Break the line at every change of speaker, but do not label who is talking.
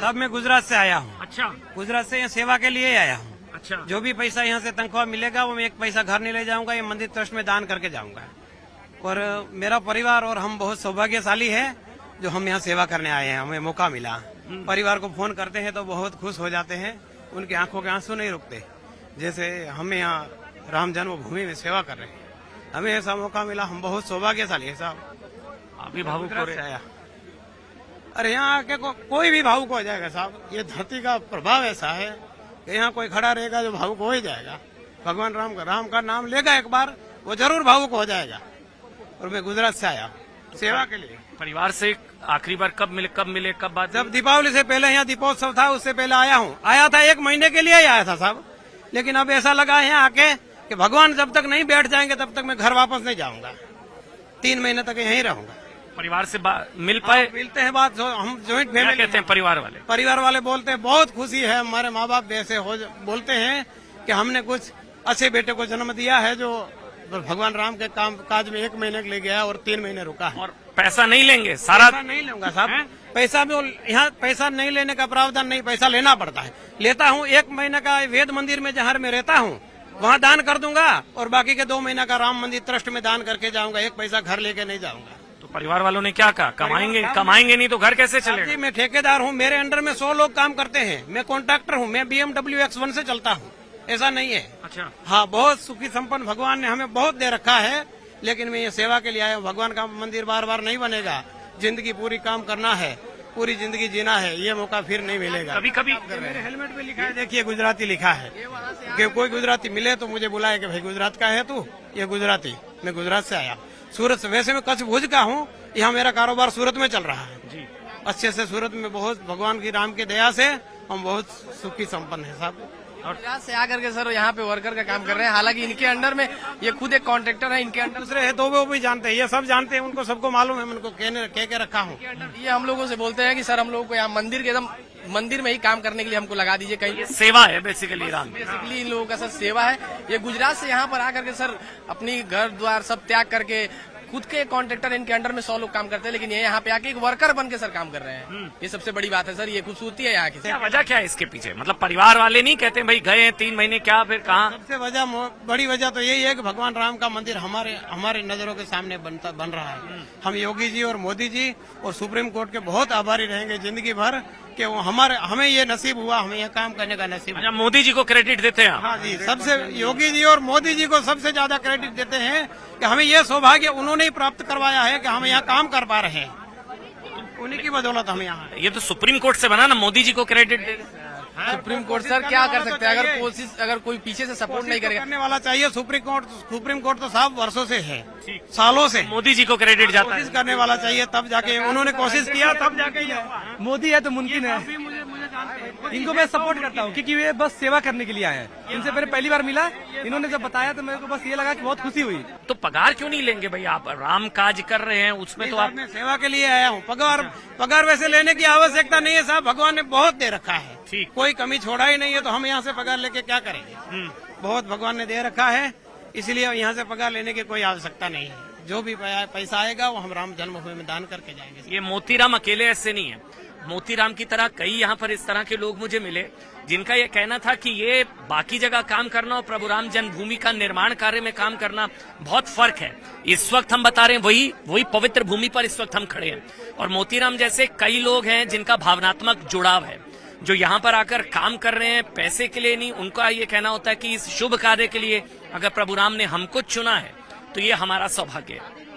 साहब मैं गुजरात से आया हूँ।
अच्छा
गुजरात से यहाँ सेवा के लिए आया हूँ।
अच्छा।
जो भी पैसा यहाँ से तनख्वाह मिलेगा वो मैं एक पैसा घर नहीं ले जाऊंगा, ये मंदिर ट्रस्ट में दान करके जाऊंगा। और मेरा परिवार और हम बहुत सौभाग्यशाली है जो हम यहाँ सेवा करने आए हैं, हमें मौका मिला। परिवार को फोन करते हैं तो बहुत खुश हो जाते हैं, उनकी आंखों के आंसू नहीं रुकते। जैसे हम यहाँ राम जन्मभूमि में सेवा कर रहे हैं, हमें ऐसा मौका मिला, हम बहुत सौभाग्यशाली है साहब।
आप भी भावुक हो रहे
आया। अरे यहाँ आके कोई भी भावुक हो जाएगा साहब, ये धरती का प्रभाव ऐसा है कि यहाँ कोई खड़ा रहेगा जो भावुक हो ही जाएगा। भगवान राम का नाम लेगा एक बार, वो जरूर भावुक हो जाएगा। और मैं गुजरात से आया सेवा के लिए।
परिवार से आखिरी बार कब मिले कब बात?
जब दीपावली से पहले यहाँ दीपोत्सव था उससे पहले आया हूँ। आया था 1 महीने के लिए ही आया था साहब, लेकिन अब ऐसा लगा है यहाँ आके कि भगवान जब तक नहीं बैठ जाएंगे तब तक मैं घर वापस नहीं जाऊंगा। 3 महीने तक यहीं रहूंगा।
परिवार से मिल पाए?
मिलते हैं, बात हम जॉइंट
क्या
फैमिली
कहते हैं
परिवार वाले बोलते हैं बहुत खुशी है, हमारे माँ बाप ऐसे बोलते हैं कि हमने कुछ अच्छे बेटे को जन्म दिया है जो भगवान राम के काम काज में 1 महीने के लिए गया और 3 महीने रुका है।
और पैसा नहीं लेंगे? सारा
पैसा नहीं लूंगा साहब, पैसा भी यहाँ पैसा नहीं लेने का प्रावधान नहीं, पैसा लेना पड़ता है। लेता हूँ 1 महीने का वेद मंदिर में जहाँ मैं रहता हूँ वहाँ दान कर दूंगा और बाकी के 2 महीना का राम मंदिर ट्रस्ट में दान करके जाऊंगा, 1 पैसा घर लेके नहीं जाऊंगा।
तो परिवार वालों ने क्या कहा? कमाएंगे नहीं तो घर कैसे चलेगा?
मैं ठेकेदार हूँ, मेरे अंडर में 100 लोग काम करते हैं, मैं कॉन्ट्रैक्टर हूँ, मैं BMW X1 से चलता हूँ, ऐसा नहीं है।
अच्छा।
हाँ, बहुत सुखी संपन्न भगवान ने हमें बहुत दे रखा है, लेकिन मैं ये सेवा के लिए आया हूँ। भगवान का मंदिर बार बार नहीं बनेगा, जिंदगी पूरी काम करना है, पूरी जिंदगी जीना है, ये मौका फिर नहीं मिलेगा।
कभी
मेरे हेलमेट पे लिखा है, देखिए गुजराती लिखा है कि कोई गुजराती मिले तो मुझे बुलाए कि भाई गुजरात का है तू, ये गुजराती। मैं गुजरात से आया, सूरत से। वैसे मैं कच्छ भुज का हूँ, यहाँ मेरा कारोबार सूरत में चल रहा है जी। अच्छे से सूरत में बहुत भगवान की राम की दया से हम बहुत सुखी संपन्न है साहब।
और से आकर के सर यहाँ पे वर्कर का काम कर रहे हैं, हालांकि इनके अंडर में ये खुद एक कॉन्ट्रैक्टर है, इनके अंडर
दूसरे है तो वो भी जानते हैं, ये सब जानते हैं, उनको सबको मालूम है, मैं उनको कह के रखा हूँ।
ये हम लोगों से बोलते हैं कि सर हम लोगों को यहाँ मंदिर में ही काम करने के लिए हमको लगा दीजिए कहीं।
सेवा है बेसिकली
इन लोगों का सर सेवा है। ये गुजरात से यहाँ पर आकर के सर अपनी घर द्वार सब त्याग करके खुद के कॉन्ट्रैक्टर, इनके अंडर में 100 लोग काम करते हैं, लेकिन ये यहाँ पे आके एक वर्कर बन के सर काम कर रहे हैं। ये सबसे बड़ी बात है सर, ये खूबसूरती है यहाँ की।
क्या वजह क्या है इसके पीछे? मतलब परिवार वाले नहीं कहते भाई गए 3 महीने क्या फिर कहाँ?
सबसे बड़ी वजह तो यही है कि भगवान राम का मंदिर हमारे नजरों के सामने बन रहा है। हम योगी जी और मोदी जी और सुप्रीम कोर्ट के बहुत आभारी रहेंगे जिंदगी भर कि वो हमें ये नसीब हुआ, हमें ये काम करने का नसीब।
अच्छा, मोदी जी को क्रेडिट देते हैं?
हाँ जी, सबसे योगी जी और मोदी जी को सबसे ज्यादा क्रेडिट देते हैं कि हमें ये सौभाग्य उन्होंने ही प्राप्त करवाया है कि हम यहाँ काम कर पा रहे हैं, उन्हीं की बदौलत हम यहाँ।
ये तो सुप्रीम कोर्ट से बना ना, मोदी जी को क्रेडिट दे।
सुप्रीम कोर्ट सर क्या कर सकते हैं अगर कोई पीछे से सपोर्ट नहीं करेगा?
करने वाला चाहिए। सुप्रीम कोर्ट तो साहब वर्षों से है, सालों से।
मोदी जी को क्रेडिट जाता है।
कोशिश करने वाला चाहिए, तब जाके उन्होंने कोशिश किया, तब जाके
मोदी है तो मुमकिन है। इनको मैं सपोर्ट करता हूँ क्योंकि वे बस सेवा करने के लिए आए हैं। इनसे मैंने पहली बार मिला, इन्होंने जब बताया तो मेरे को बस ये लगा कि बहुत खुशी हुई।
तो पगार क्यों नहीं लेंगे भाई? आप राम काज कर रहे हैं, उसमें तो आप।
मैं सेवा के लिए आया हूँ, पगार वैसे लेने की आवश्यकता नहीं है साहब, भगवान ने बहुत दे रखा है, कोई कमी छोड़ा ही नहीं है, तो हम यहाँ से पगार लेके क्या करेंगे? बहुत भगवान ने दे रखा है, इसलिए यहाँ से पगार लेने की कोई आवश्यकता नहीं है। जो भी पैसा आएगा वो हम राम जन्मभूमि में दान करके जाएंगे।
ये मोतीराम अकेले ऐसे नहीं है, मोतीराम की तरह कई यहाँ पर इस तरह के लोग मुझे मिले जिनका ये कहना था कि ये बाकी जगह काम करना और प्रभु राम जन्मभूमि का निर्माण कार्य में काम करना बहुत फर्क है। इस वक्त हम बता रहे हैं वही पवित्र भूमि पर इस वक्त हम खड़े हैं, और मोतीराम जैसे कई लोग हैं जिनका भावनात्मक जुड़ाव है, जो यहाँ पर आकर काम कर रहे हैं पैसे के लिए नहीं। उनका ये कहना होता है कि इस शुभ कार्य के लिए अगर प्रभु राम ने हमको चुना है तो ये हमारा सौभाग्य है।